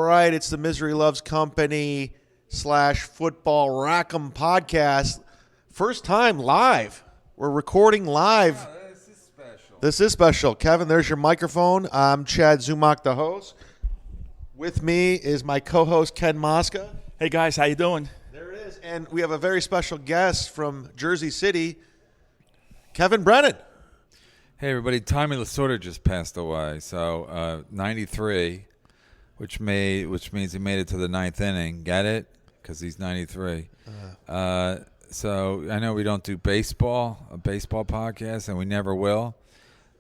right, it's the Misery Loves Company / Football Rack'em podcast. First time live. We're recording live. Wow, this is special. This is special. Kevin, there's your microphone. I'm Chad Zumock, the host. With me is my co-host, Ken Mosca. Hey, guys. How you doing? There it is. And we have a very special guest from Jersey City, Kevin Brennan. Hey, everybody. Tommy Lasorda just passed away. So, 93, which means he made it to the ninth inning. Get it? Because he's 93. So, I know we don't do a baseball podcast, and we never will.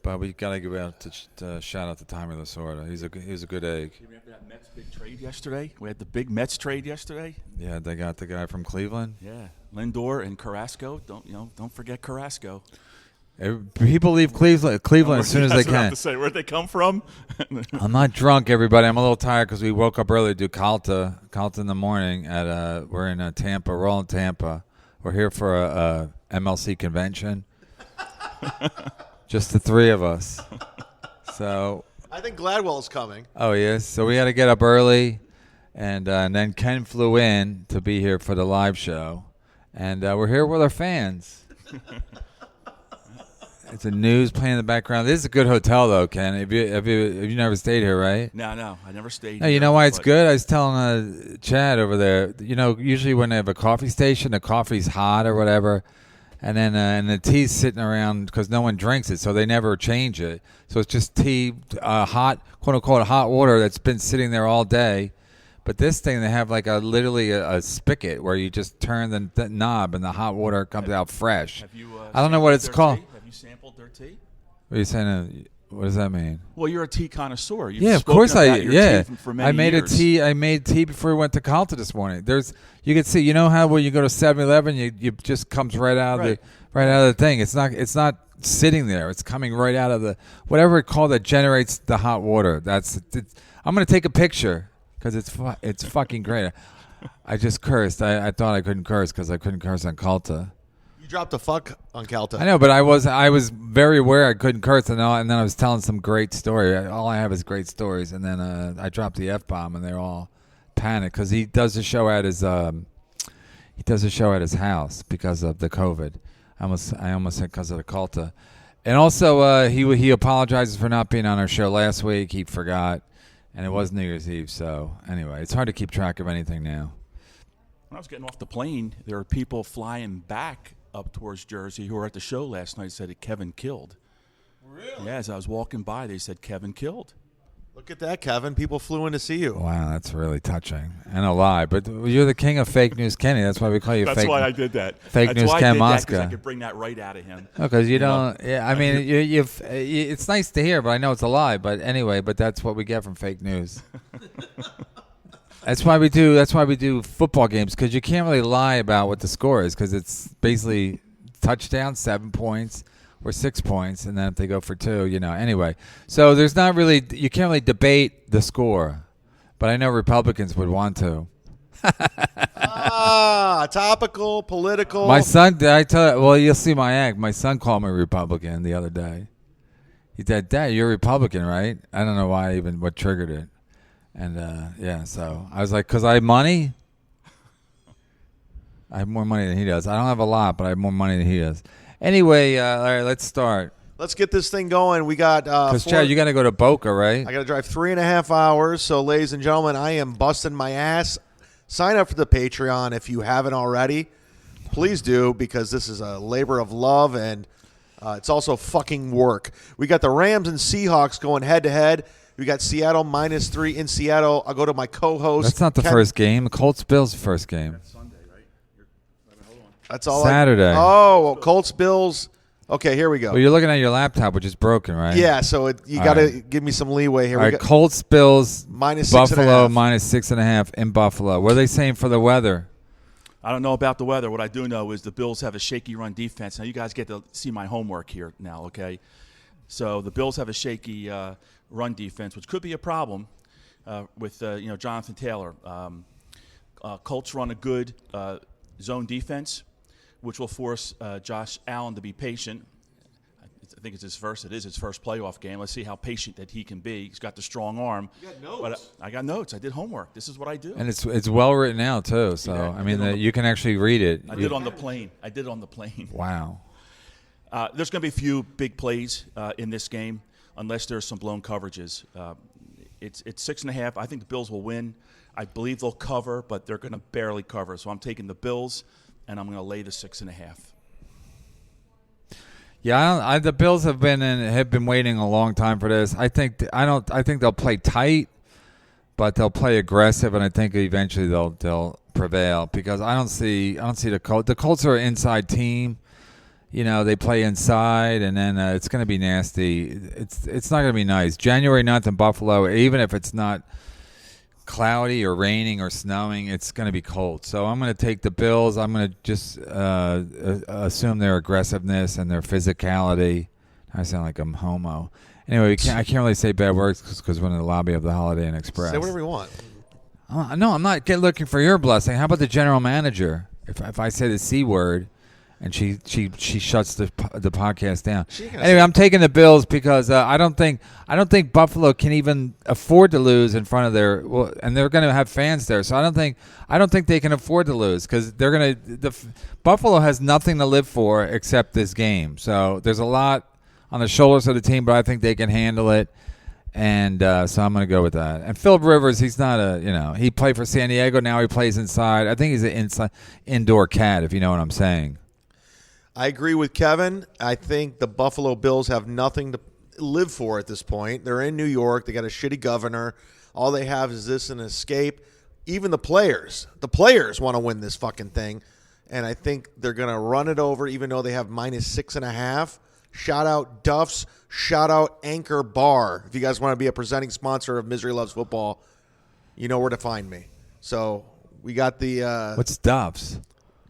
But we got to give out to shout out to Tommy Lasorda. He was a good egg. You remember that Mets big trade yesterday? We had the big Mets trade yesterday. Yeah, they got the guy from Cleveland. Yeah, Lindor and Carrasco. Don't forget Carrasco. People leave Cleveland as soon as they That's what I can. have to say, where'd they come from? I'm not drunk, everybody. I'm a little tired because we woke up early to do Calta in the morning. We're in Tampa. We're all in Tampa. We're here for a MLC convention. Just the three of us. So I think Gladwell's coming. Oh, yes. So we had to get up early, and then Ken flew in to be here for the live show. And we're here with our fans. It's a news playing in the background. This is a good hotel, though, Ken. Have you never stayed here, right? No, I never stayed. No, you know why it's good? I was telling Chad over there. You know, usually when they have a coffee station, the coffee's hot or whatever, and then and the tea's sitting around because no one drinks it, so they never change it. So it's just tea, hot, quote unquote, hot water that's been sitting there all day. But this thing, they have like literally a spigot where you just turn the knob and the hot water comes out fresh. I don't know what it's called. Have you sampled their tea? What are you saying? What does that mean? Well, you're a tea connoisseur. Yeah, of course I. Yeah, for many years. I made tea before we went to Calta this morning. You can see. You know how when you go to 7-Eleven, you just comes right out of the thing. It's not sitting there. It's coming right out of the whatever it called that generates the hot water. I'm gonna take a picture because it's fucking great. I just cursed. I thought I couldn't curse because I couldn't curse on Calta. You dropped a fuck on Calta. I know, but I was very aware I couldn't curse, and then I was telling some great story. All I have is great stories, and then I dropped the F-bomb, and they're all panicked because he does a show at his house because of the COVID. I almost said because of the Calta, and also he apologizes for not being on our show last week. He forgot, and it was New Year's Eve. So anyway, it's hard to keep track of anything now. When I was getting off the plane, there were people flying back up towards Jersey who were at the show last night said that Kevin killed. Really? Yeah, as I was walking by, they said Kevin killed. Look at that, Kevin. People flew in to see you. Wow, that's really touching and a lie. But you're the king of fake news, Kenny. That's why we call you. That's why I did that. Fake news, Ken Mosca. Because I could bring that right out of him. Because you don't. Yeah, I mean, it's nice to hear, but I know it's a lie. But anyway, that's what we get from fake news. That's why we do football games, because you can't really lie about what the score is, because it's basically touchdown, 7 points, or 6 points, and then if they go for 2, Anyway, so there's not really, you can't really debate the score, but I know Republicans would want to. Topical, political. My son, you'll see my act. My son called me Republican the other day. He said, "Dad, you're a Republican, right?" I don't know what triggered it. And, so I was like, because I have money. I have more money than he does. I don't have a lot, but I have more money than he does. Anyway, all right, let's start. Let's get this thing going. We got because Chad, you got to go to Boca, right? I got to drive 3.5 hours. So, ladies and gentlemen, I am busting my ass. Sign up for the Patreon if you haven't already. Please do, because this is a labor of love, and it's also fucking work. We got the Rams and Seahawks going head-to-head. We got Seattle -3 in Seattle. I'll go to my co-host. That's not the first game. The Colts-Bills the first game. That's Sunday, right? Hold on. That's all. Saturday. Colts-Bills. Okay, here we go. Well, you're looking at your laptop, which is broken, right? Yeah, so you got to give me some leeway here. All right, Colts-Bills, -6.5. Buffalo -6.5 in Buffalo. What are they saying for the weather? I don't know about the weather. What I do know is the Bills have a shaky run defense. Now, you guys get to see my homework here now, okay? So the Bills have a shaky run defense, which could be a problem with Jonathan Taylor. Colts run a good zone defense, which will force Josh Allen to be patient. I think it's his first. It is his first playoff game. Let's see how patient that he can be. He's got the strong arm. You got notes. But I got notes. I did homework. This is what I do. And it's well written out too. So Yeah, I mean, you can actually read it. I did on the plane. Wow. There's going to be a few big plays in this game, unless there's some blown coverages. It's 6.5. I think the Bills will win. I believe they'll cover, but they're going to barely cover. So I'm taking the Bills, and I'm going to lay the 6.5. Yeah, the Bills have been waiting a long time for this. I think they'll play tight, but they'll play aggressive, and I think eventually they'll prevail because I don't see the Colts. The Colts are an inside team. They play inside, and then it's going to be nasty. It's not going to be nice. January 9th in Buffalo, even if it's not cloudy or raining or snowing, it's going to be cold. So I'm going to take the Bills. I'm going to just assume their aggressiveness and their physicality. I sound like I'm homo. Anyway, I can't really say bad words because we're in the lobby of the Holiday Inn Express. Say whatever you want. No, I'm not looking for your blessing. How about the general manager? If I say the C word, and she shuts the podcast down. Anyway, I'm taking the Bills because I don't think Buffalo can even afford to lose in front of and they're going to have fans there. So I don't think they can afford to lose because Buffalo has nothing to live for except this game. So there's a lot on the shoulders of the team, but I think they can handle it. And so I'm going to go with that. And Phillip Rivers, he's not he played for San Diego. Now he plays inside. I think he's an indoor cat, if you know what I'm saying. I agree with Kevin. I think the Buffalo Bills have nothing to live for at this point. They're in New York. They got a shitty governor. All they have is this and escape. Even the players want to win this fucking thing. And I think they're going to run it over even though they have -6.5. Shout out Duff's. Shout out Anchor Bar. If you guys want to be a presenting sponsor of Misery Loves Football, you know where to find me. So we got the What's Duff's?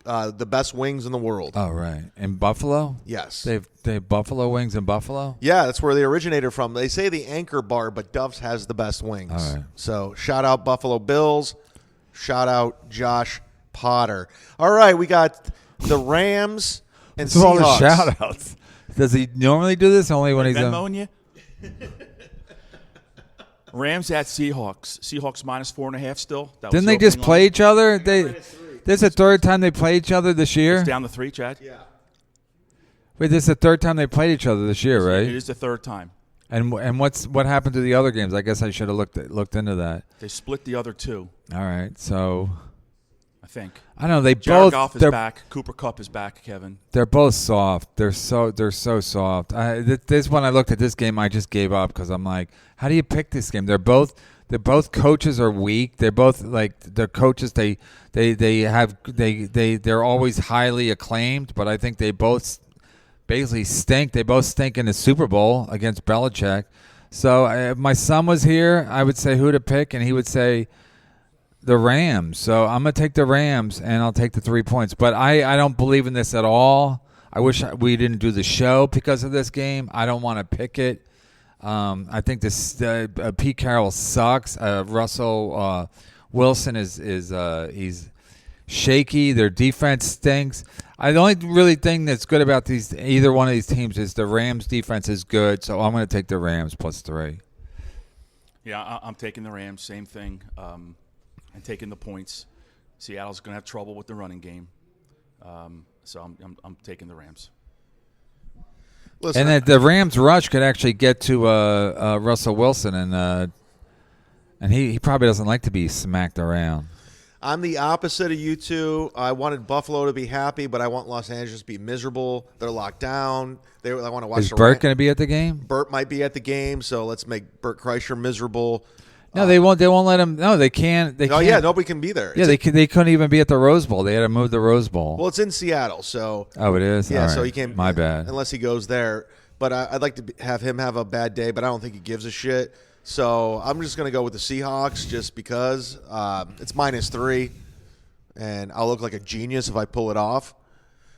The best wings in the world. Oh, right. In Buffalo? Yes. They have Buffalo wings in Buffalo? Yeah, that's where they originated from. They say the Anchor Bar, but Duff's has the best wings. All right. So shout out Buffalo Bills. Shout out Josh Potter. All right, we got the Rams and What's all the Seahawks. shout outs? Does he normally do this only when he's Venmoing you? Rams at Seahawks. Seahawks -4.5 still. That was Didn't the they just opening play line. each other? This is the third time they play each other this year? It's down to 3, Chad. Yeah. Wait, this is the third time they played each other this year, right? It is the third time. And what happened to the other games? I guess I should have looked into that. They split the other 2, All right, so I think. I don't know. They Jared both Goff is they're back. Cooper Kupp is back, Kevin. they're both soft. They're so soft. This when I looked at this game, I just gave up because I'm like, how do you pick this game? They're both coaches are weak. They're both like the coaches. They're always highly acclaimed, but I think they both basically stink. They both stink in the Super Bowl against Belichick. So if my son was here, I would say who to pick, and he would say the Rams. So I'm going to take the Rams, and I'll take the 3 points. But I don't believe in this at all. I wish we didn't do the show because of this game. I don't want to pick it. I think this Pete Carroll sucks. Russell Wilson is he's shaky. Their defense stinks. The only really thing that's good about either one of these teams is the Rams' defense is good. So I'm going to take the Rams +3. Yeah, I'm taking the Rams. Same thing. And taking the points. Seattle's going to have trouble with the running game. So I'm taking the Rams. Listen, And that the Rams rush could actually get to Russell Wilson, and he probably doesn't like to be smacked around. I'm the opposite of you two. I wanted Buffalo to be happy, but I want Los Angeles to be miserable. They're locked down. I want to watch Is the Burt going to be at the game? Burt might be at the game, so let's make Burt Kreischer miserable. No, they won't. They won't let him. No, they can't. They Oh can't. yeah, nobody can be there. Yeah, they couldn't even be at the Rose Bowl. They had to move the Rose Bowl. Well, it's in Seattle, so Oh, it is. yeah, All so right. he can't. My bad. Unless he goes there, but I'd like to have him have a bad day, but I don't think he gives a shit. So I'm just gonna go with the Seahawks just because it's -3, and I'll look like a genius if I pull it off.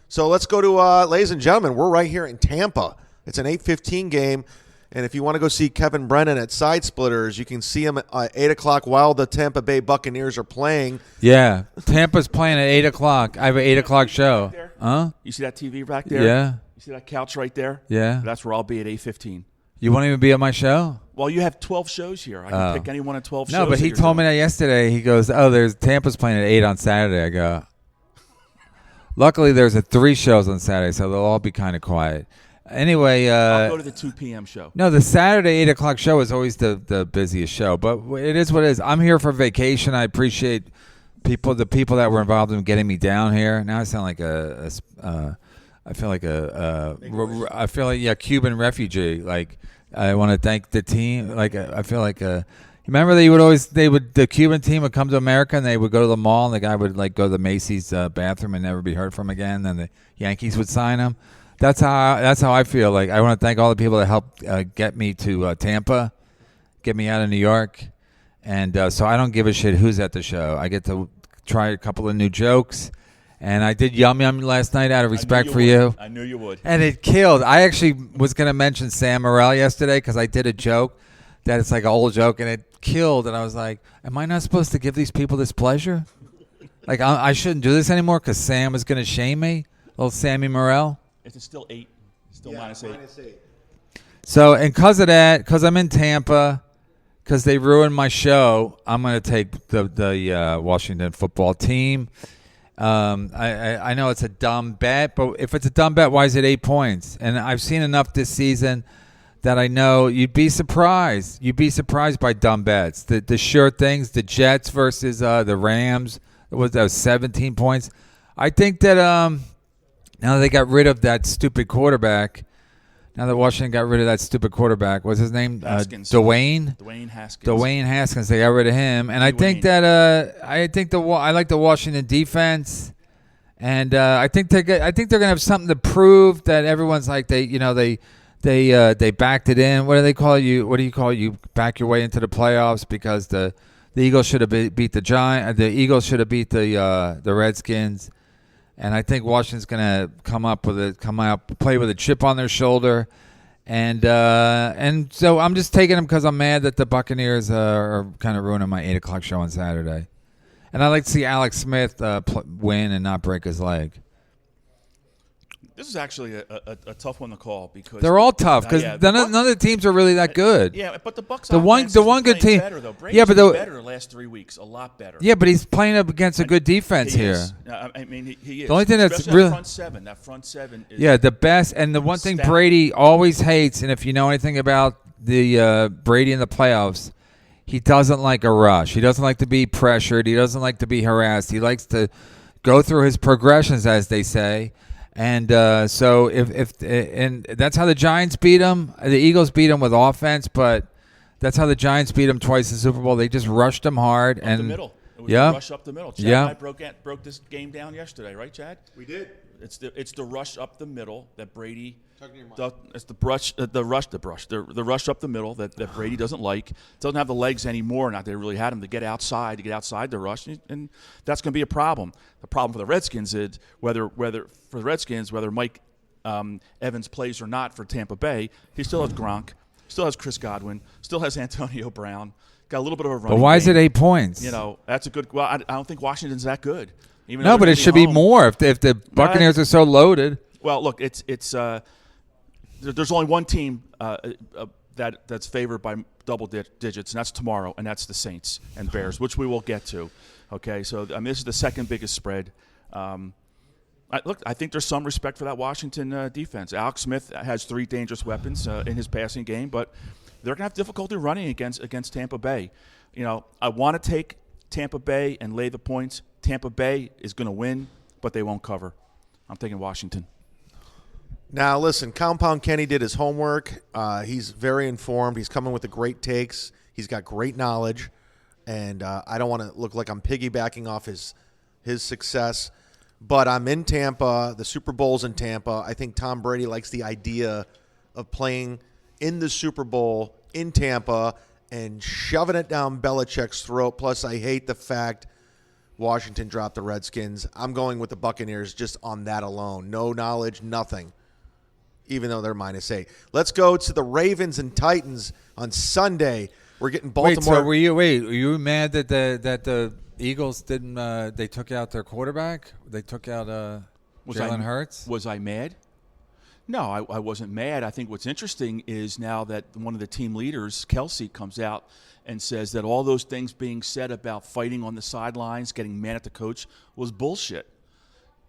So let's go to ladies and gentlemen. We're right here in Tampa. It's an 8:15 game. And if you want to go see Kevin Brennan at Side Splitters, you can see him at 8 o'clock while the Tampa Bay Buccaneers are playing. Yeah, Tampa's playing at 8 o'clock. I have an 8 o'clock show. Huh? You see that TV back there? Yeah. You see that couch right there? Yeah. That's where I'll be at 8:15. You won't even be on my show? Well, you have 12 shows here. I can pick any one of 12 shows. No, but he told me that yesterday. He goes, there's Tampa's playing at 8 on Saturday. I go, luckily there's 3 shows on Saturday, so they'll all be kind of quiet. Anyway. I'll go to the 2 p.m. show. No, the Saturday 8 o'clock show is always the busiest show, but it is what it is. I'm here for vacation. I appreciate the people that were involved in getting me down here. Now I sound like I feel like a Cuban refugee. Like I want to thank the team. Like I feel like remember the Cuban team would come to America and they would go to the mall and the guy would like go to the Macy's bathroom and never be heard from again. Then the Yankees would sign him. That's how I feel. Like I want to thank all the people that helped get me to Tampa, get me out of New York, and so I don't give a shit who's at the show. I get to try a couple of new jokes, and I did Yum Yum last night out of respect for you. I knew you would. And it killed. I actually was going to mention Sam Morril yesterday because I did a joke that it's like an old joke, and it killed. And I was like, am I not supposed to give these people this pleasure? Like I shouldn't do this anymore because Sam is going to shame me, little Sammy Morril. It's still 8. Still minus 8. So, and because of that, because I'm in Tampa, because they ruined my show, I'm going to take the Washington football team. I know it's a dumb bet, but if it's a dumb bet, why is it 8 points? And I've seen enough this season that I know you'd be surprised. You'd be surprised by dumb bets. The sure things, the Jets versus the Rams, that was 17 points. I think that now that they got rid of that stupid quarterback, now that Washington got rid of that stupid quarterback, what's his name? Dwayne Haskins. Dwayne Haskins. They got rid of him, and I think that I like the Washington defense, and I think they're gonna have something to prove that everyone's like they backed it in. What do they call you? What do you call you back your way into the playoffs because the Eagles should have beat the Giants. The Eagles should have beat the Redskins. And I think Washington's going to come out, play with a chip on their shoulder, and so I'm just taking them because I'm mad that the Buccaneers are kind of ruining my 8 o'clock show on Saturday, and I like to see Alex Smith win and not break his leg. This is actually a tough one to call because they're all tough because none of the teams are really that good. Yeah, but the Bucs. The one good team. Better, though. Brady's been better the last 3 weeks, a lot better. Yeah, but he's playing up against a good defense here. I mean, he is. The only thing that's especially really that front seven. Is the best. And the one thing Brady always hates, and if you know anything about the Brady in the playoffs, he doesn't like a rush. He doesn't like to be pressured. He doesn't like to be harassed. He likes to go through his progressions, as they say. And so and that's how the Giants beat them. The Eagles beat them with offense, but that's how the Giants beat them twice in the Super Bowl. They just rushed them hard. The middle. It was the rush up the middle. Chad and I broke this game down yesterday, right, Chad? We did. It's the rush up the middle that Brady. It's the rush up the middle that Brady doesn't like. Doesn't have the legs anymore. Not that they really had him to get outside the rush, and that's going to be a problem. The problem for the Redskins is whether Mike Evans plays or not for Tampa Bay, he still has Gronk, still has Chris Godwin, still has Antonio Brown. Got a little bit of a run. But why is it 8 poinns? You know, that's a good. Well, I don't think Washington's that good. No, but it should be more if the Buccaneers are so loaded. Well, look, it's there's only one team that's favored by double digits, and that's tomorrow, and that's the Saints and Bears, which we will get to. Okay, so this is the second biggest spread. I think there's some respect for that Washington defense. Alex Smith has 3 dangerous weapons in his passing game, but they're going to have difficulty running against Tampa Bay. You know, I want to take Tampa Bay and lay the points. Tampa Bay is going to win, but they won't cover. I'm taking Washington. Now, listen, Compound Kenny did his homework. He's very informed. He's coming with the great takes. He's got great knowledge, and I don't want to look like I'm piggybacking off his success. But I'm in Tampa. The Super Bowl's in Tampa. I think Tom Brady likes the idea of playing in the Super Bowl in Tampa and shoving it down Belichick's throat. Plus, I hate the fact Washington dropped the Redskins. I'm going with the Buccaneers just on that alone. No knowledge, nothing, even though they're -8. Let's go to the Ravens and Titans on Sunday. We're getting Baltimore. Were you mad that the Eagles didn't they took out their quarterback? They took out Jalen Hurts? Was I mad? No, I wasn't mad. I think what's interesting is now that one of the team leaders, Kelsey, comes out and says that all those things being said about fighting on the sidelines, getting mad at the coach, was bullshit.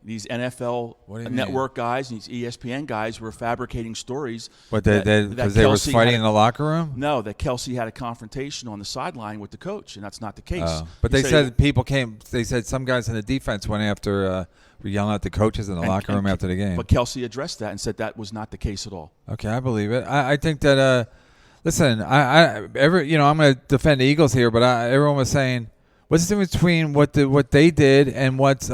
These NFL network guys and these ESPN guys were fabricating stories. But because they were fighting in the locker room? No, that Kelsey had a confrontation on the sideline with the coach, and that's not the case. But they said people came. They said some guys in the defense went after, were yelling at the coaches in the locker room after the game. But Kelsey addressed that and said that was not the case at all. Okay, I believe it. I think that. Listen, I'm going to defend the Eagles here, but everyone was saying, what's the difference between what they did and what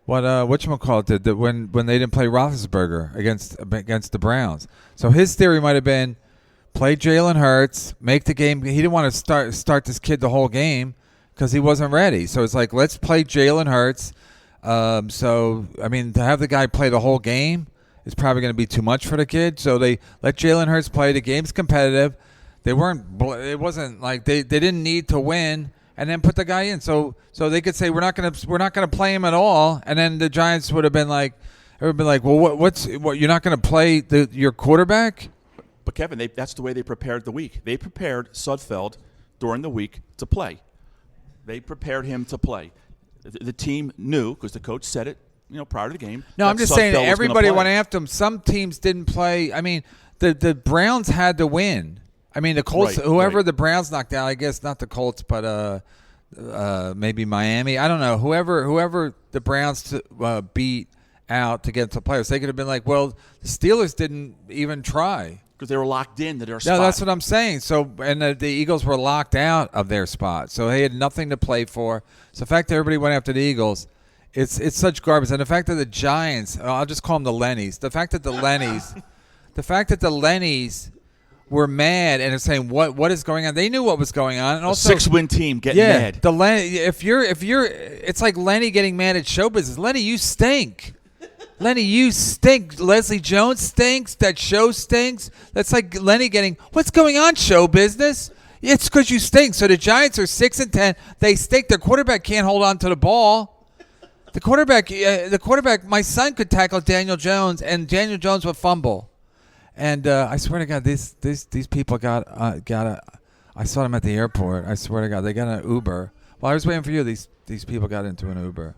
whatchamacallit did when they didn't play Roethlisberger against the Browns? So his theory might have been play Jalen Hurts, make the game. He didn't want to start this kid the whole game because he wasn't ready. So it's like, let's play Jalen Hurts. To have the guy play the whole game is probably going to be too much for the kid. So they let Jalen Hurts play. The game's competitive. It wasn't like they didn't need to win. And then put the guy in, so they could say we're not gonna play him at all, and then the Giants would have been like, well, you're not gonna play your quarterback? But Kevin, that's the way they prepared the week. They prepared Sudfeld during the week to play. They prepared him to play. The team knew because the coach said it, prior to the game. No, I'm just saying everybody went after him. Some teams didn't play. I mean, the Browns had to win. I mean, the Colts, whoever the Browns knocked out, I guess not the Colts, but maybe Miami. I don't know. Whoever the Browns beat out to get to the playoffs, they could have been like, well, the Steelers didn't even try. Because they were locked into their spot. No, that's what I'm saying. So, and the Eagles were locked out of their spot. So they had nothing to play for. So the fact that everybody went after the Eagles, it's such garbage. And the fact that the Giants, I'll just call them the Lennies. The fact that the Lennies were mad and are saying what is going on. They knew what was going on, and also 6-win team getting mad. If you're, it's like Lenny getting mad at show business. Lenny, you stink. Lenny, you stink. Leslie Jones stinks. That show stinks. That's like Lenny getting, what's going on, show business? It's because you stink. So the Giants are 6-10. They stink. Their quarterback can't hold on to the ball. The quarterback. My son could tackle Daniel Jones, and Daniel Jones would fumble. And I swear to God, these people got a. I saw them at the airport. I swear to God, they got an Uber. While I was waiting for you, these people got into an Uber.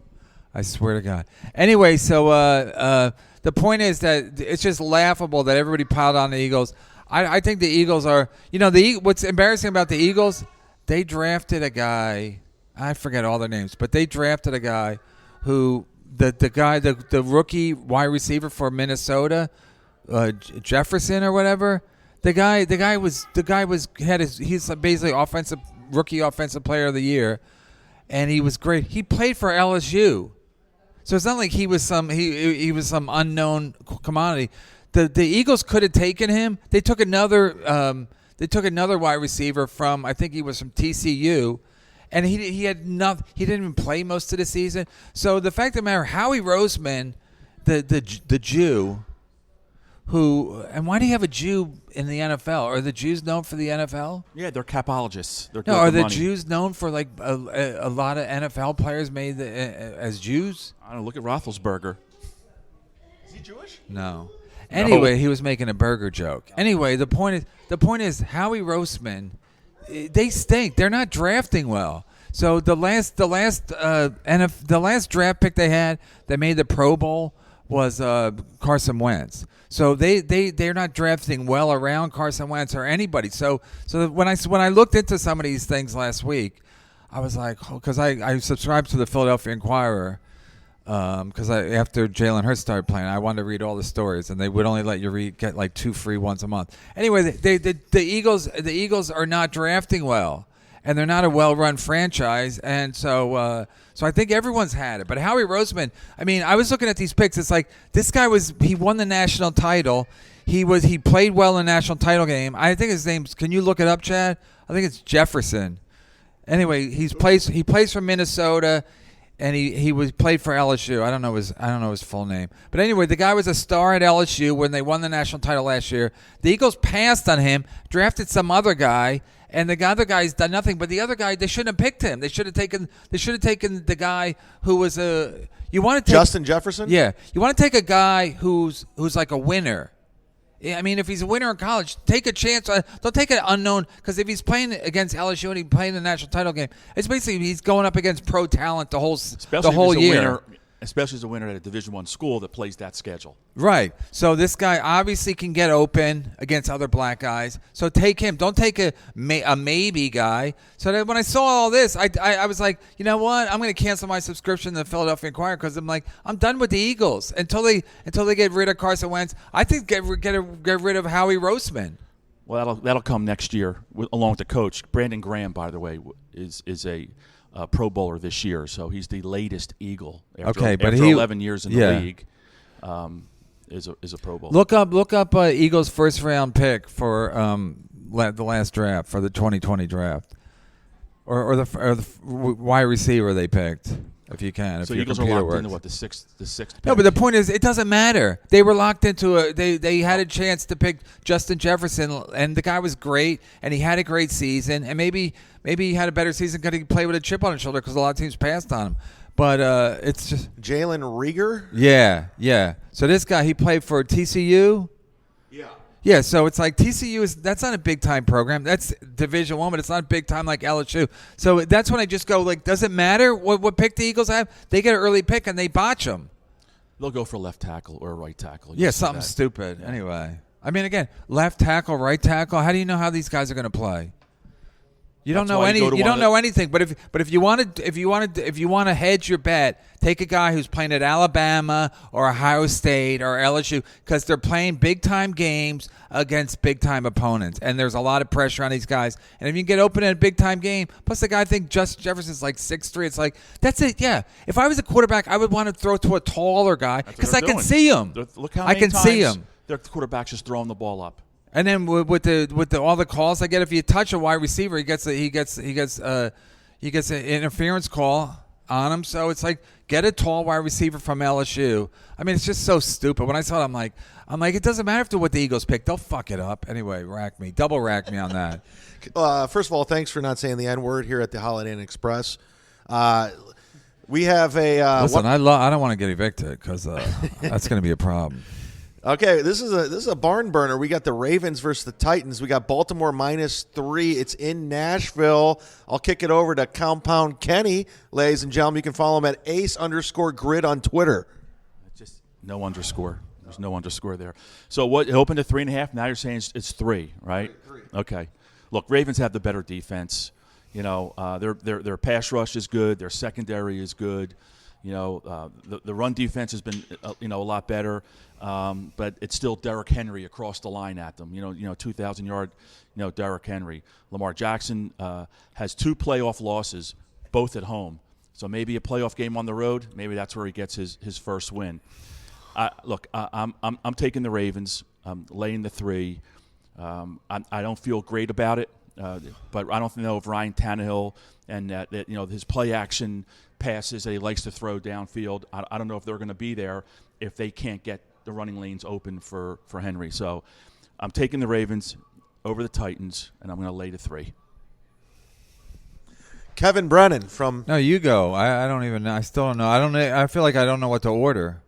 I swear to God. Anyway, so the point is that it's just laughable that everybody piled on the Eagles. I think the Eagles are. What's embarrassing about the Eagles? They drafted a guy. I forget all their names, but they drafted a guy who the rookie wide receiver for Minnesota. Jefferson or whatever, he's basically rookie offensive player of the year, and he was great. He played for LSU, so it's not like he was some unknown commodity. The Eagles could have taken him. They took another wide receiver from, I think he was from TCU, and he didn't even play most of the season. So the fact of the matter, Howie Roseman, the Jew. And why do you have a Jew in the NFL? Are the Jews known for the NFL? Yeah, they're capologists. Are the Jews known for like a lot of NFL players made as Jews? I don't know. Look at Roethlisberger. Is he Jewish? No. Anyway, he was making a burger joke. Anyway, the point is Howie Roseman, they stink. They're not drafting well. So the last draft pick they had that made the Pro Bowl was Carson Wentz. So they're not drafting well around Carson Wentz or anybody. So when I looked into some of these things last week, I was like, because I subscribed to the Philadelphia Inquirer, because after Jalen Hurts started playing, I wanted to read all the stories, and they would only let you get like 2 free ones a month. Anyway, the Eagles are not drafting well, and they're not a well-run franchise, and so I think everyone's had it. But Howie Roseman, I mean, I was looking at these picks. It's like this guy he won the national title. He played well in the national title game. I think his name's. Can you look it up, Chad? I think it's Jefferson. Anyway, he plays for Minnesota, and he played for LSU. I don't know his full name. But anyway, the guy was a star at LSU when they won the national title last year. The Eagles passed on him, drafted some other guy, and the other guy's done nothing. But the other guy, they shouldn't have picked him. They should have taken the guy who was you want to take Justin Jefferson? Yeah, you want to take a guy who's like a winner. I mean, if he's a winner in college, take a chance. Don't take an unknown, because if he's playing against LSU and he's playing the national title game, it's basically he's going up against pro talent the whole year. Especially as a winner at a Division I school that plays that schedule. Right. So this guy obviously can get open against other black guys. So take him. Don't take a maybe guy. So that when I saw all this, I was like, you know what? I'm going to cancel my subscription to the Philadelphia Inquirer, because I'm like, I'm done with the Eagles until they get rid of Carson Wentz. I think get rid of Howie Roseman. Well, that'll come next year along with the coach. Brandon Graham, by the way, is a Pro Bowler this year, so he's the latest Eagle. After 11 years in the league, is a Pro Bowler. Look up Eagles' first round pick for the last draft, for the 2020 draft, or the wide receiver they picked, if you can. So if Eagles are locked into what, the sixth pick? No, but the point is, it doesn't matter. They were locked into they had a chance to pick Justin Jefferson, and the guy was great, and he had a great season, and maybe he had a better season because he played with a chip on his shoulder, because a lot of teams passed on him. But it's just Jalen Reagor. Yeah. So this guy, he played for TCU. Yeah, so it's like TCU that's not a big time program. That's Division I, but it's not big time like LSU. So that's when I just go, like, does it matter what pick the Eagles have? They get an early pick and they botch them. They'll go for left tackle or right tackle. Yeah, something stupid. Yeah. Anyway, I mean, again, left tackle, right tackle. How do you know how these guys are going to play? You don't know any. You don't know anything. But if you want to hedge your bet, take a guy who's playing at Alabama or Ohio State or LSU, because they're playing big time games against big time opponents, and there's a lot of pressure on these guys. And if you can get open in a big time game, plus the guy, I think Justin Jefferson's like 6'3". It's like, that's it. Yeah. If I was a quarterback, I would want to throw to a taller guy, because I can see him. Look how many times their quarterback's just throwing the ball up. And then with all the calls I get, if you touch a wide receiver, he gets an interference call on him. So it's like, get a tall wide receiver from LSU. I mean, it's just so stupid. When I saw it, I'm like, it doesn't matter what the Eagles pick. They'll fuck it up anyway. Double rack me on that. First of all, thanks for not saying the N word here at the Holiday Inn Express. We have a listen. I don't want to get evicted, because that's going to be a problem. Okay, this is a barn burner. We got the Ravens versus the Titans. We got Baltimore -3. It's in Nashville. I'll kick it over to Compound Kenny, ladies and gentlemen. You can follow him at ace_grid on Twitter. Just no underscore. There's no underscore there. So what? It opened at 3.5. Now you're saying it's 3, right? 3. Okay. Look, Ravens have the better defense. You know, their pass rush is good. Their secondary is good. You know, the run defense has been a lot better, but it's still Derrick Henry across the line at them. You know, 2,000-yard, Derrick Henry. Lamar Jackson has 2 playoff losses, both at home. So maybe a playoff game on the road. Maybe that's where he gets his first win. I'm taking the Ravens. I'm laying the 3. I don't feel great about it, but I don't know if Ryan Tannehill and that his play action passes that he likes to throw downfield, I don't know if they're going to be there if they can't get the running lanes open for Henry. So I'm taking the Ravens over the Titans, and I'm going to lay the 3. Kevin Brennan from... No, you go. I don't even know. I still don't know. I feel like I don't know what to order.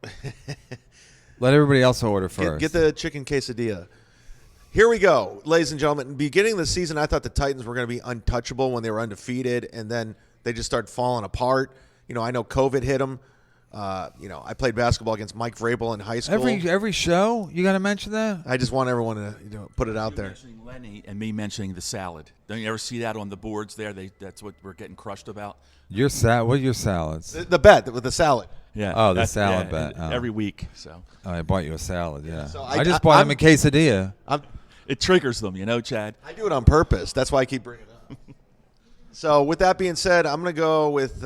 Let everybody else order first. Get the chicken quesadilla. Here we go, ladies and gentlemen. Beginning of the season, I thought the Titans were going to be untouchable when they were undefeated, and then they just started falling apart. I know COVID hit them. I played basketball against Mike Vrabel in high school. Every show, you got to mention that? I just want everyone to put it out there. Mentioning Lenny and me mentioning the salad. Don't you ever see that on the boards there? That's what we're getting crushed about. What are your salads? The bet with the salad. Yeah. Oh, the salad bet. Oh. Every week. So. Oh, I bought you a salad, yeah. So I just bought him a quesadilla. It triggers them, Chad. I do it on purpose. That's why I keep bringing it up. So with that being said, I'm going to go with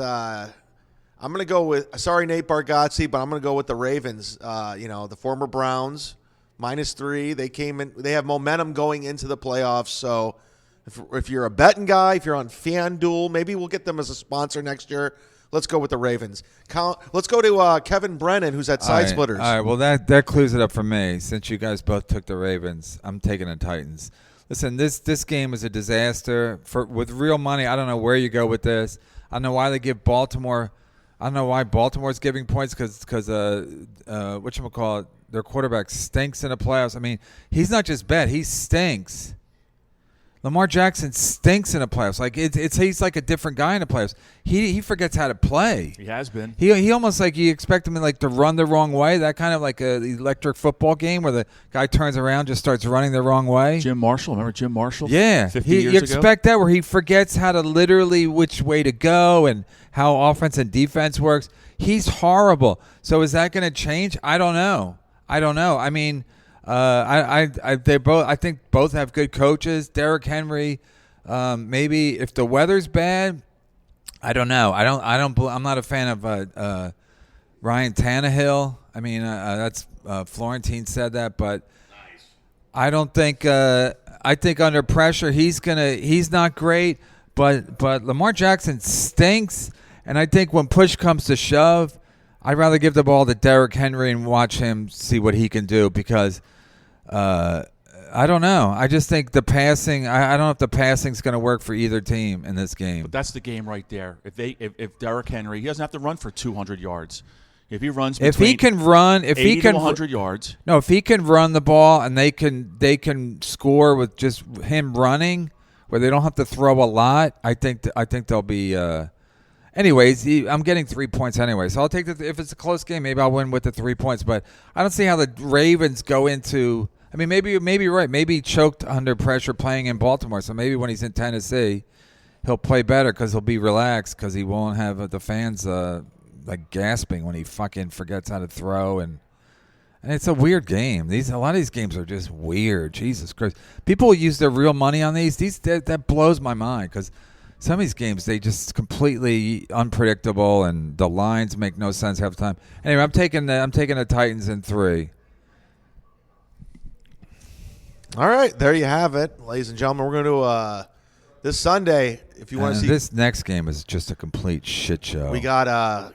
sorry, Nate Bargatze, but I'm going to go with the Ravens. The former Browns, -3. They came in. They have momentum going into the playoffs. So if you're a betting guy, if you're on FanDuel, maybe we'll get them as a sponsor next year. Let's go with the Ravens. Let's go to Kevin Brennan, who's at Side Splitters. All right, well, that clears it up for me. Since you guys both took the Ravens, I'm taking the Titans. Listen, this game is a disaster. With real money, I don't know where you go with this. I don't know why they give Baltimore. I don't know why Baltimore's giving points because whatchamacallit, their quarterback stinks in the playoffs. I mean, he's not just bad; he stinks. Lamar Jackson stinks in the playoffs. Like he's like a different guy in the playoffs. He forgets how to play. He has been. He almost like you expect him to run the wrong way. That kind of like a electric football game where the guy turns around, just starts running the wrong way. Jim Marshall, remember Jim Marshall? Yeah, 50 years you ago? expect that where he forgets how to literally which way to go and how offense and defense works. He's horrible. So is that going to change? I don't know. I mean. I think both have good coaches. Derrick Henry, maybe if the weather's bad, I don't know. I'm not a fan of Ryan Tannehill. I mean, that's Florentine said that, but I don't think. I think under pressure he's not great, but Lamar Jackson stinks, and I think when push comes to shove, I'd rather give the ball to Derrick Henry and watch him see what he can do because. I don't know. I just think the passing. I don't know if the passing's going to work for either team in this game. But that's the game right there. If Derrick Henry, he doesn't have to run for 200 yards. If he runs, if he can run, if 80 he can to 100 yards. No, if he can run the ball and they can score with just him running, where they don't have to throw a lot. I think they'll be. Anyways, I'm getting 3 points anyway, so I'll take if it's a close game, maybe I'll win with the 3 points. But I don't see how the Ravens go into. I mean, maybe you're right. Maybe he choked under pressure playing in Baltimore. So maybe when he's in Tennessee, he'll play better because he'll be relaxed because he won't have the fans like gasping when he fucking forgets how to throw. And it's a weird game. A lot of these games are just weird. Jesus Christ. People use their real money on these. That blows my mind because some of these games, they just completely unpredictable and the lines make no sense half the time. Anyway, I'm taking the Titans in 3. All right, there you have it, ladies and gentlemen. We're going to this Sunday. If you want to see this next game, is just a complete shit show. We got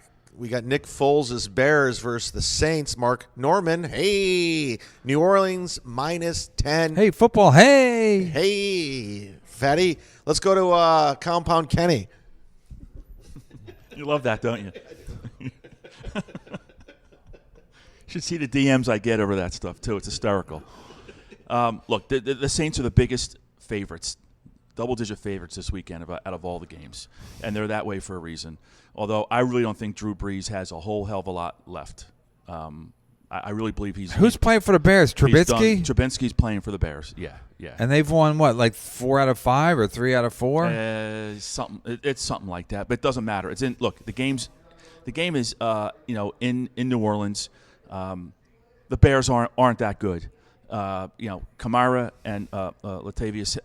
Nick Foles' Bears versus the Saints. Mark Norman. Hey, New Orleans -10. Hey, football. Hey, fatty. Let's go to Compound Kenny. You love that, don't you? You should see the DMs I get over that stuff too. It's hysterical. Look, the Saints are the biggest favorites, double-digit favorites this weekend out of all the games, and they're that way for a reason. Although I really don't think Drew Brees has a whole hell of a lot left. I really believe Who's playing for the Bears? Trubisky? Trubisky's playing for the Bears. Yeah. And they've won what, like 4 out of 5 or 3 out of 4? It's something like that, but it doesn't matter. The game is in New Orleans. The Bears aren't that good. Kamara and Latavius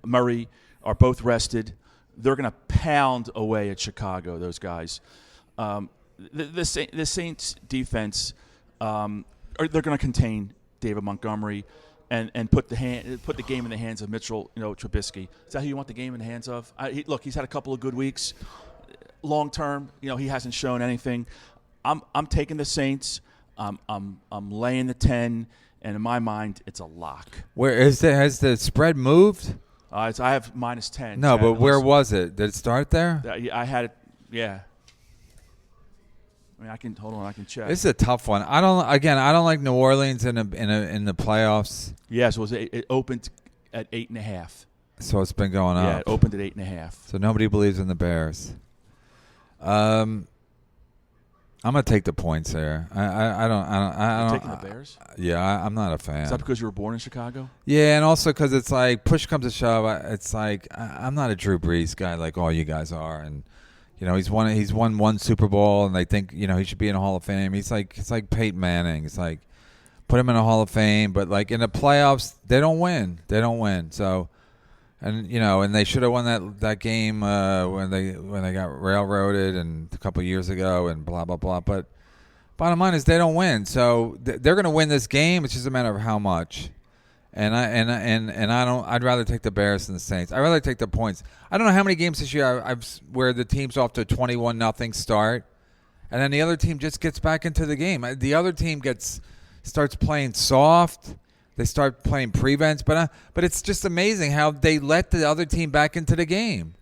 Murray are both rested. They're going to pound away at Chicago. Those guys. The Saints defense, they're going to contain David Montgomery and put the game in the hands of Mitchell, Trubisky. Is that who you want the game in the hands of? He's had a couple of good weeks. Long term, he hasn't shown anything. I'm taking the Saints. I'm laying the 10, and in my mind, it's a lock. Where has the spread moved? I have -10. No, but where was it? Did it start there? I had it. Yeah. I mean, I can check. This is a tough one. I don't like New Orleans in the playoffs. Yeah, so it opened at 8.5. So it's been going up. Yeah, it opened at 8.5. So nobody believes in the Bears. I'm gonna take the points here. I don't. Taking the Bears? Yeah, I'm not a fan. Is that because you were born in Chicago? Yeah, and also because it's like push comes to shove. It's like I'm not a Drew Brees guy like all you guys are, and he's won one Super Bowl, and they think he should be in the Hall of Fame. It's like Peyton Manning. It's like put him in the Hall of Fame, but like in the playoffs they don't win. So. And they should have won that game when they got railroaded and a couple years ago and blah blah blah. But bottom line is they don't win, so they're going to win this game. It's just a matter of how much. And I don't. I'd rather take the Bears than the Saints. I'd rather take the points. I don't know how many games this year I've where the team's off to a 21-0 start, and then the other team just gets back into the game. The other team starts playing soft. They start playing prevents, but it's just amazing how they let the other team back into the game.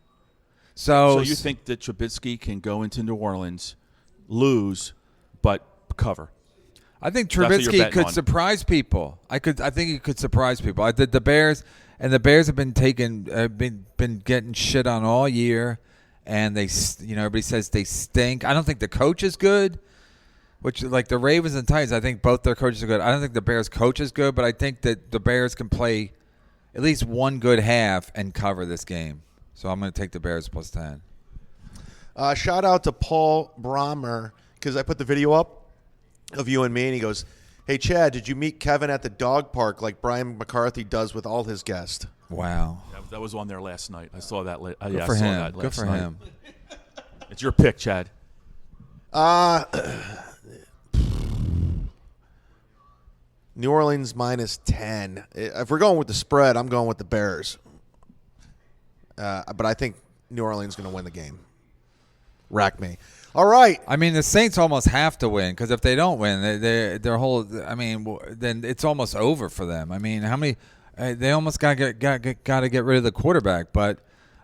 So you think that Trubisky can go into New Orleans, lose, but cover? I think That's what you're Trubisky betting could on. surprise people. I think he could surprise people. I did the Bears, and the Bears have been getting shit on all year, and everybody says they stink. I don't think the coach is good. Which, like the Ravens and Titans, I think both their coaches are good. I don't think the Bears coach is good, but I think that the Bears can play at least one good half and cover this game. So I'm going to take the Bears plus 10. Shout out to Paul Brommer, because I put the video up of you and me, and he goes, "Hey, Chad, did you meet Kevin at the dog park like Brian McCarthy does with all his guests?" Wow. That was on there last night. I saw that. Good I for saw him. that last Good for night. him. It's your pick, Chad. New Orleans minus 10. If we're going with the spread, I'm going with the Bears. But I think New Orleans is going to win the game. Rack me. All right. I mean, the Saints almost have to win because if they don't win, their whole. I mean, then it's almost over for them. I mean, how many? They almost got to get rid of the quarterback, but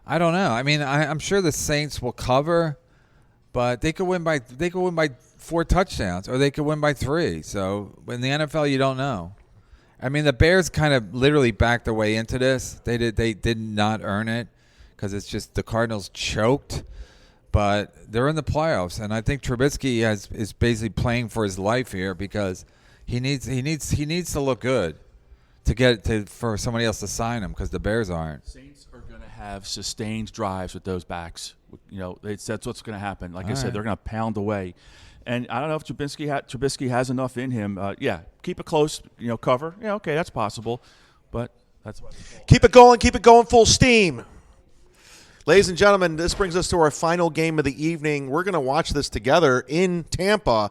I don't know. I mean, I'm sure the Saints will cover, but they could win by 4 touchdowns or they could win by 3. So in the NFL, you don't know. I mean, the Bears kind of literally backed their way into this. They did not earn it because it's just the Cardinals choked. But they're in the playoffs, and I think Trubisky is basically playing for his life here because he needs to look good for somebody else to sign him because the Bears aren't. Saints are going to have sustained drives with those backs. That's what's going to happen. Like I said, they're going to pound away. And I don't know if Trubisky has enough in him. Keep it close. Cover. Yeah, okay, that's possible. But that's why. Keep it going full steam. Ladies and gentlemen, this brings us to our final game of the evening. We're going to watch this together in Tampa.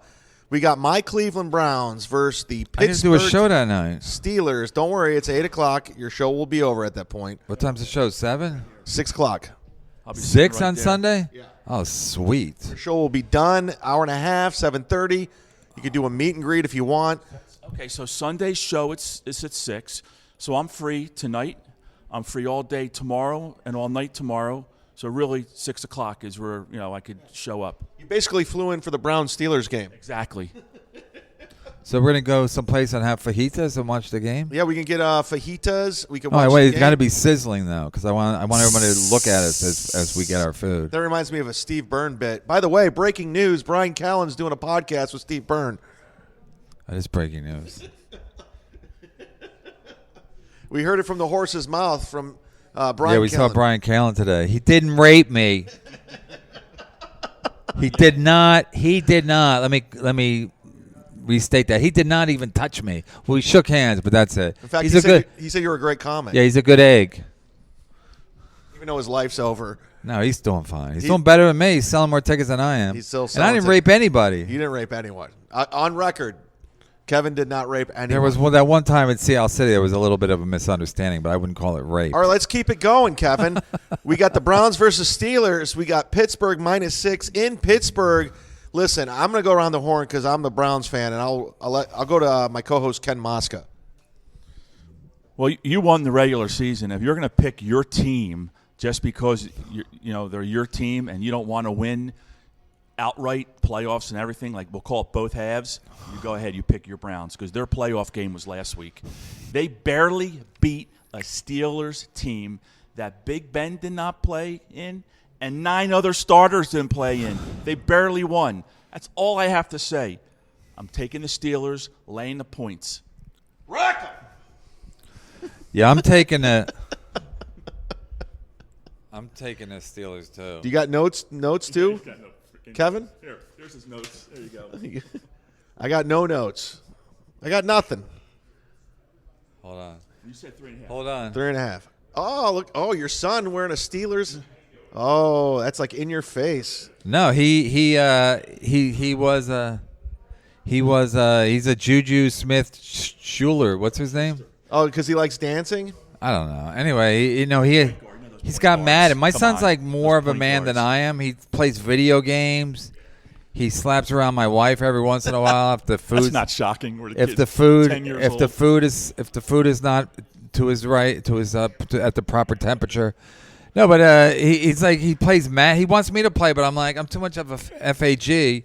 We got my Cleveland Browns versus the I didn't do Pittsburgh a show that night. Steelers. Don't worry, it's 8 o'clock. Your show will be over at that point. What time's the show? 7? 6 o'clock. I'll be 6 right on there. Sunday? Yeah. Oh, sweet. Your show will be done. Hour and a half, 7:30. You can do a meet and greet if you want. Okay, so Sunday's show it's at 6. So I'm free tonight. I'm free all day tomorrow and all night tomorrow. So really, 6 o'clock is where I could show up. You basically flew in for the Browns-Steelers game. Exactly. So we're going to go someplace and have fajitas and watch the game? Yeah, we can get fajitas. We can Oh, watch wait, the it's game. got to be sizzling, though, because I want everybody to look at us as we get our food. That reminds me of a Steve Byrne bit. By the way, breaking news, Brian Callen's doing a podcast with Steve Byrne. That is breaking news. We heard it from the horse's mouth from Brian Yeah, we Callen. saw Brian Callen today. He didn't rape me. He did not. Let me restate that. He did not even touch me. We shook hands, but that's it. In fact, he's he said you were a great comic. Yeah, he's a good egg. Even though his life's over. No, he's doing fine. He's doing better than me. He's selling more tickets than I am. He's still and I selling didn't tickets. rape anybody. You didn't rape anyone. On record, Kevin did not rape anyone. There was that one time in Seattle City. There was a little bit of a misunderstanding, but I wouldn't call it rape. All right, let's keep it going, Kevin. We got the Browns versus Steelers. We got Pittsburgh minus 6 in Pittsburgh. Listen, I'm going to go around the horn because I'm the Browns fan, and I'll go to my co-host Ken Mosca. Well, you won the regular season. If you're going to pick your team just because they're your team and you don't want to win outright playoffs and everything, like we'll call it both halves, you go ahead, you pick your Browns because their playoff game was last week. They barely beat a Steelers team that Big Ben did not play in and 9 other starters didn't play in. They barely won. That's all I have to say. I'm taking the Steelers, laying the points. Yeah, I'm taking the Steelers too. Do you got notes too, Kevin? Here's his notes. There you go. I got no notes. I got nothing. Hold on. You said 3.5. Hold on. 3.5. Oh, look. Oh, your son wearing a Steelers. Oh, that's like in your face. No, he's a Juju Smith-Schuler. What's his name? Oh, because he likes dancing? I don't know. Anyway, he's got mad, and my son's like more of a man than I am. He plays video games. He slaps around my wife every once in a while if the food. That's not shocking. We're the If kid's the food, 10 years if old. the food is not to his right, to his at the proper temperature. No, but he's like he plays He wants me to play, but I'm like I'm too much of a FAG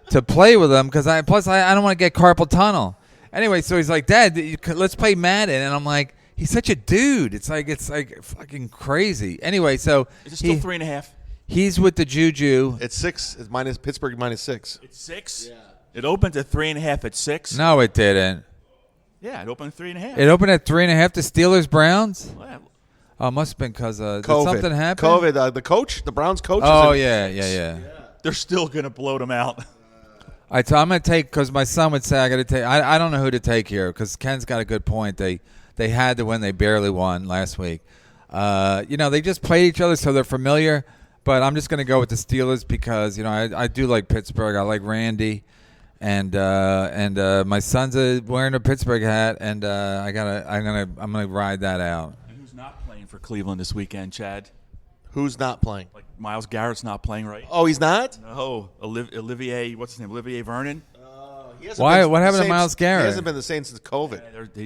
to play with him because I don't want to get carpal tunnel. Anyway, so he's like, Dad, let's play Madden, and I'm like, he's such a dude. It's like fucking crazy. Anyway, so Is it still 3.5? He's with the Juju. It's 6. It's minus Pittsburgh -6. It's 6. Yeah. It opened at 3.5 at 6. No, it didn't. Yeah, it opened at 3.5. It opened at 3.5 to Steelers Browns. Well, Oh, it must have been because did COVID. something happen? COVID. The coach, the Browns coach. Oh is yeah. they're still gonna blow them out. I'm gonna take because my son would say I got to take. I don't know who to take here because Ken's got a good point. They had to win. They barely won last week. They just played each other, so they're familiar. But I'm just gonna go with the Steelers because I do like Pittsburgh. I like Randy, and my son's wearing a Pittsburgh hat, and I'm gonna ride that out. And who's not playing for Cleveland this weekend, Chad? Who's not playing? Like Myles Garrett's not playing, right? Oh, he's not? No, Olivier. What's his name? Olivier Vernon. Why? What happened to Myles Garrett? He hasn't been the same since COVID.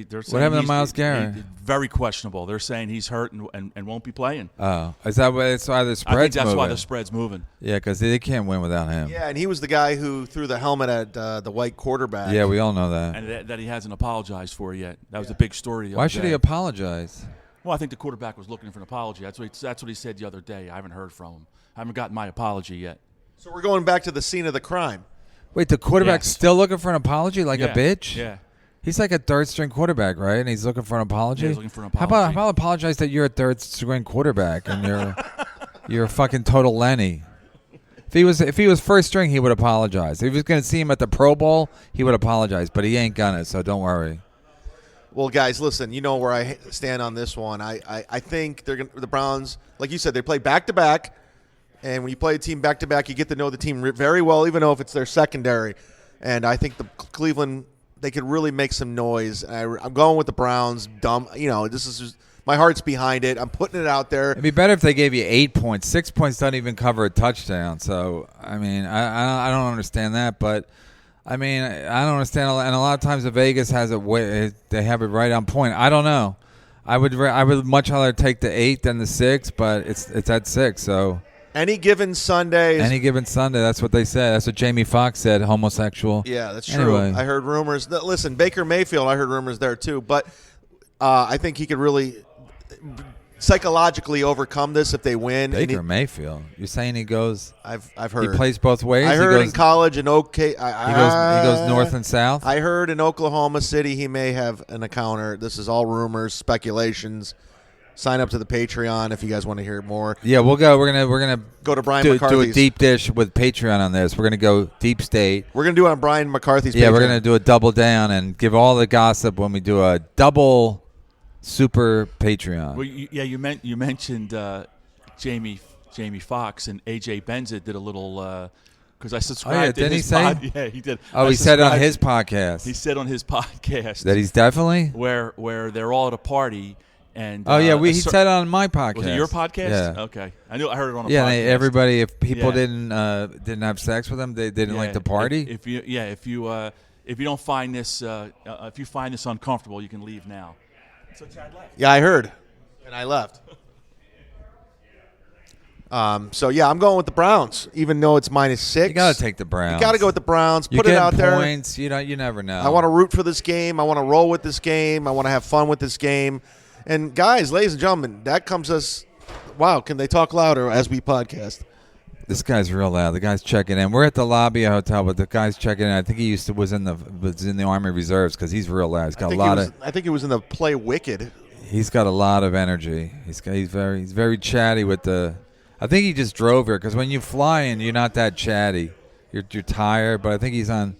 They're What happened to Myles Garrett? Very questionable. They're saying he's hurt and won't be playing. Oh, is that why? It's why the spread's I think that's moving. why the spread's moving. Yeah, because they can't win without him. Yeah, and he was the guy who threw the helmet at the white quarterback. Yeah, we all know that. And that he hasn't apologized for yet. That was a big story. Why should he apologize? Well, I think the quarterback was looking for an apology. That's what he said the other day. I haven't heard from him. I haven't gotten my apology yet. So we're going back to the scene of the crime. Wait, the quarterback's Yes. still looking for an apology like Yeah, a bitch? Yeah. He's like a third-string quarterback, right? And he's looking for an apology? Yeah, he's looking for an How about apology. apologize that you're a third-string quarterback and you're a fucking total Lenny? If he was first string, he would apologize. If he was going to see him at the Pro Bowl, he would apologize. But he ain't gonna, so don't worry. Well, guys, listen, you know where I stand on this one. I think the Browns, like you said, they play back-to-back. And when you play a team back-to-back, you get to know the team very well, even though if it's their secondary. And I think the Cleveland, they could really make some noise. I'm going with the Browns. This is just, my heart's behind it. I'm putting it out there. It'd be better if they gave you 8 points. 6 points doesn't even cover a touchdown. So, I mean, I don't understand that. But, I mean, I don't understand. And a lot of times the Vegas has they have it right on point. I don't know. I would much rather take the 8 than the 6, but it's at 6, so. Any given Sunday. That's what they said. That's what Jamie Foxx said, homosexual. Yeah, that's true. Anyway. I heard rumors. Listen, Baker Mayfield, I heard rumors there too. But I think he could really psychologically overcome this if they win. Baker Mayfield. You're saying he goes? I've heard. He plays both ways? I heard in college in he goes north and south? I heard in Oklahoma City he may have an encounter. This is all rumors, speculations. Sign up to the Patreon if you guys want to hear more. Yeah, we'll go. We're gonna go to Brian do McCarthy's. a deep dish with Patreon on this. We're gonna go deep state. We're gonna do it on Brian McCarthy's. Yeah, Patreon. we're gonna do a double down and give all the gossip when we do a double super Patreon. Well, you mentioned Jamie Foxx and AJ Benza did a little because I subscribed to didn't his he say? Yeah, he did. Oh, he said on his podcast. He said on his podcast that he's definitely where they're all at a party. And, he said it on my podcast. Was it your podcast? Yeah. Okay, I heard it on a podcast. Yeah, everybody. If people didn't have sex with him, they didn't like the party. If you don't find this if you find this uncomfortable, you can leave now. So Chad left. Yeah, I heard, and I left. So yeah, I'm going with the Browns, even though it's -6. You gotta take the Browns. You gotta go with the Browns. You're Put it out there. Points. You never know. I want to root for this game. I want to roll with this game. I want to have fun with this game. And guys, ladies and gentlemen, that comes us. Wow, can they talk louder as we podcast? This guy's real loud. The guy's checking in. We're at the lobby of a hotel, but the guy's checking in. I think he was in the Army Reserves because he's real loud. He's got I think he was in the play Wicked. He's got a lot of energy. He's very chatty with the. I think he just drove here because when you fly in, you're not that chatty. You're tired, but I think he's on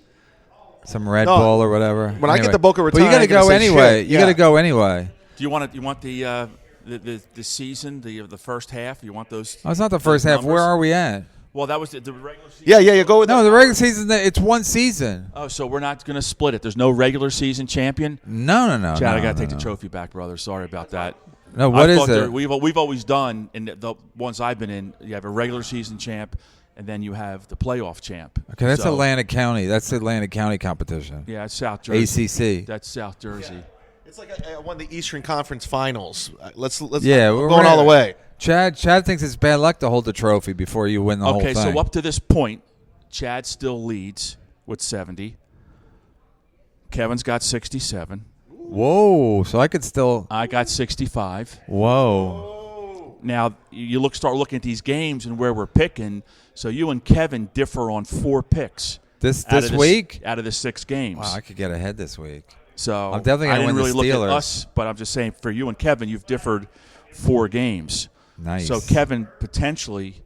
some Red Bull or whatever. When I get the Boca Raton, but you got to go anyway. Shit. You got to go anyway. Do you want the season, the first half? You want those? Oh, it's not the first half. numbers? Where are we at? Well, that was the regular season. Yeah. Go with No, that. the regular season. It's one season. Oh, so we're not going to split it. There's no regular season champion. No. Chad, I got to take the trophy back, brother. Sorry about that. No, what is it? We've always done, and the ones I've been in, you have a regular season champ, and then you have the playoff champ. Okay, that's So- Atlantic County. That's the Atlantic County competition. Yeah, it's South Jersey. ACC. That's South Jersey. It's like one of the Eastern Conference Finals. Let's Yeah, we're we're going all the way. Chad thinks it's bad luck to hold the trophy before you win the whole Okay, thing. so up to this point, Chad still leads with 70. Kevin's got 67. Whoa, so I could still. I got 65. Whoa. Now you start looking at these games and where we're picking. So you and Kevin differ on 4 picks. This out of week? out of the 6 games. Wow, I could get ahead this week. So I'm definitely I gonna didn't win really the look Steelers. at us, but I'm just saying for you and Kevin, you've differed 4 games. Nice. So Kevin potentially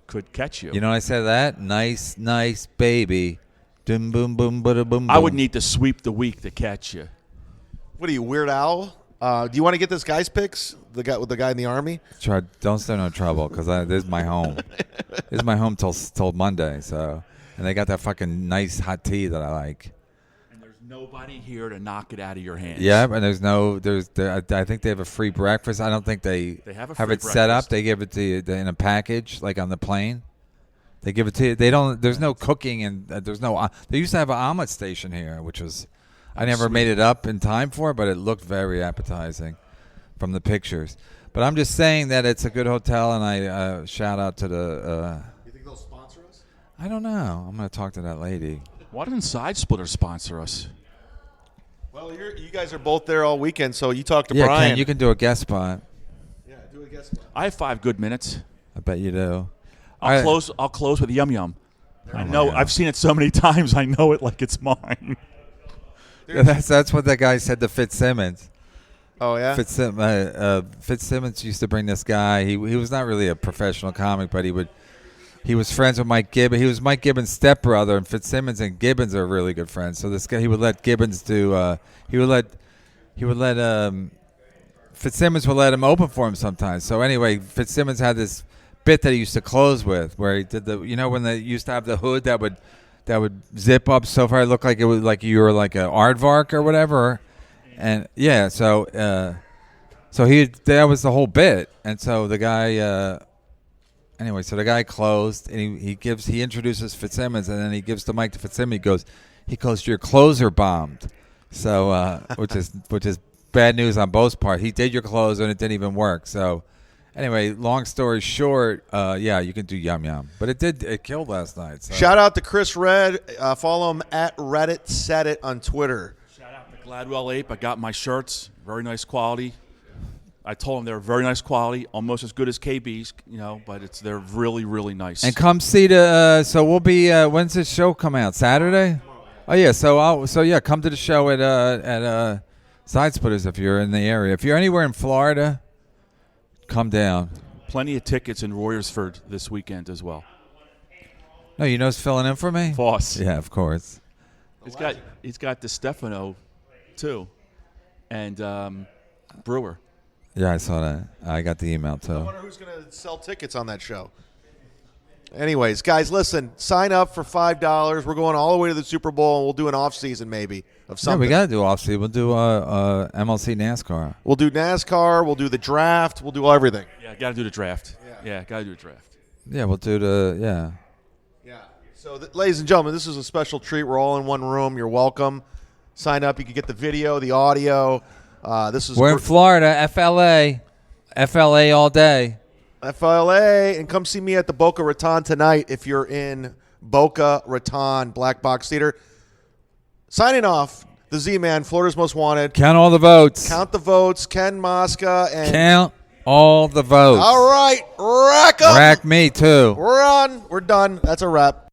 could catch you. You know what I said to that? Nice, baby. Boom, boom, boom, bada, boom, boom. I would need to sweep the week to catch you. What are you, Weird Owl? Do you want to get this guy's picks? The guy with the guy in the Army? Don't start no trouble because this is my home. This is my home till Monday. So, and they got that fucking nice hot tea that I like. And there's nobody here to knock it out of your hands. Yeah, and I think they have a free breakfast. I don't think they have a have free it set up. breakfast. They give it to you in a package, like on the plane. They give it to you. They don't. There's no cooking and there's no. They used to have an omelet station here, which was. I never made it up in time for it, but it looked very appetizing from the pictures. But I'm just saying that it's a good hotel, and I shout out to the. You think they'll sponsor us? I don't know. I'm going to talk to that lady. Why doesn't Side Splitter sponsor us? Well, you guys are both there all weekend, so you talk to Yeah, Brian. Ken, you can do a guest spot. Yeah, do a guest spot. I have 5 good minutes. I bet you do. I'll close with Yum Yum. I know. God. I've seen it so many times. I know it like it's mine. Yeah, that's what that guy said to Fitzsimmons. Oh, yeah? Fitzsimmons used to bring this guy. He was not really a professional comic, but he was friends with Mike Gibbons. He was Mike Gibbons' stepbrother, and Fitzsimmons and Gibbons are really good friends. So this guy, he would let Gibbons do. Fitzsimmons would let him open for him sometimes. So anyway, Fitzsimmons had this bit that he used to close with, where he did when they used to have the hood that would zip up so far it looked like it was like you were like an aardvark or whatever, and yeah, so that was the whole bit, and so the guy anyway, so the guy closed, and he introduces Fitzsimmons, and then he gives the mic to Fitzsimmons. He goes, your closer bombed, so which is bad news on both parts. He did your closer and it didn't even work. So anyway, long story short, yeah, you can do Yum Yum, but it killed last night. So. Shout out to Chris Red. Follow him at Reddit Said It on Twitter. Shout out to Gladwell Ape. I got my shirts. Very nice quality. I told him they were very nice quality, almost as good as KB's, but they're really, really nice. And come see so we'll be when's this show come out? Saturday? Oh yeah, come to the show at Side Splitters if you're in the area. If you're anywhere in Florida, come down. Plenty of tickets in Royersford this weekend as well. No, you know who's filling in for me? Voss. Yeah, of course. He's got DeStefano too, and Brewer. Yeah, I saw that. I got the email too. I wonder who's going to sell tickets on that show. Anyways, guys, listen. Sign up for $5. We're going all the way to the Super Bowl, and we'll do an off-season maybe of something. Yeah, we got to do off-season. We'll do MLC NASCAR. We'll do NASCAR. We'll do the draft. We'll do everything. Yeah, got to do the draft. Yeah, got to do the draft. Yeah, we'll do Yeah. So, ladies and gentlemen, this is a special treat. We're all in one room. You're welcome. Sign up. You can get the video, the audio. We're in Florida, FLA all day. FLA, and come see me at the Boca Raton tonight if you're in Boca Raton Black Box Theater. Signing off, the Z-Man, Florida's Most Wanted. Count all the votes. Count the votes, Ken Mosca. And count all the votes. All right, rack up. Rack me too. We're on. We're done. That's a wrap.